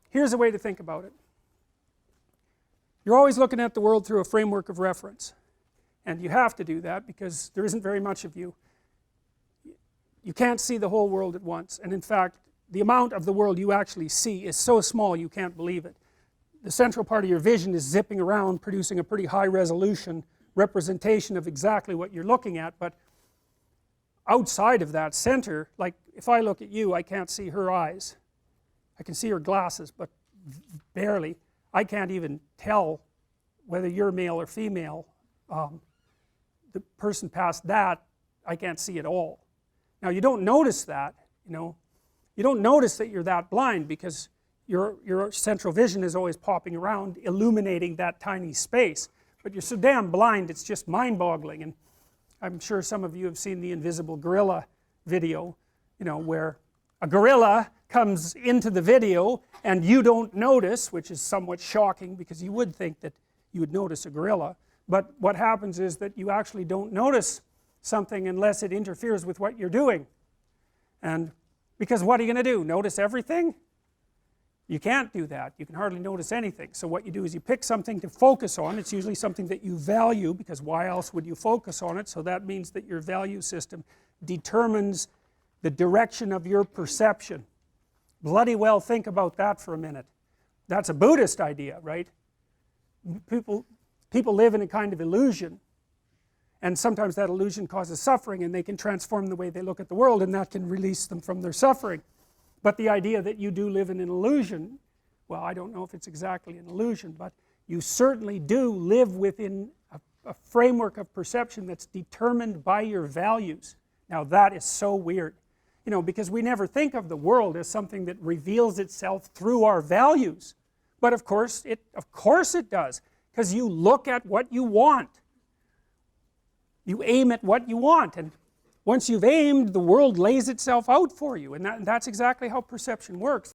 here's a way to think about it. You're always looking at the world through a framework of reference, and you have to do that because there isn't very much of you. You can't see the whole world at once, and in fact the amount of the world you actually see is so small you can't believe it. The central part of your vision is zipping around producing a pretty high resolution representation of exactly what you're looking at, but outside of that center, like if I look at you, I can't see her eyes. I can see her glasses, but barely. I can't even tell whether you're male or female. The person past that, I can't see at all. Now you don't notice that, you know. You don't notice that you're that blind because your central vision is always popping around, illuminating that tiny space. But you're so damn blind, it's just mind-boggling. And I'm sure some of you have seen the invisible gorilla video, you know, where a gorilla comes into the video and you don't notice, which is somewhat shocking because you would think that you would notice a gorilla. But what happens is that you actually don't notice something unless it interferes with what you're doing. And because what are you going to do? Notice everything? You can't do that. You can hardly notice anything. So what you do is you pick something to focus on. It's usually something that you value, because why else would you focus on it? So that means that your value system determines the direction of your perception. Bloody well think about that for a minute. That's a Buddhist idea, right? People live in a kind of illusion, and sometimes that illusion causes suffering, and they can transform the way they look at the world, and that can release them from their suffering. But the idea that you do live in an illusion, well, I don't know if it's exactly an illusion, but you certainly do live within a framework of perception that's determined by your values. Now that is so weird, you know, because we never think of the world as something that reveals itself through our values. But of course it does, because you look at what you want. You aim at what you want, and once you've aimed, the world lays itself out for you, and that's exactly how perception works.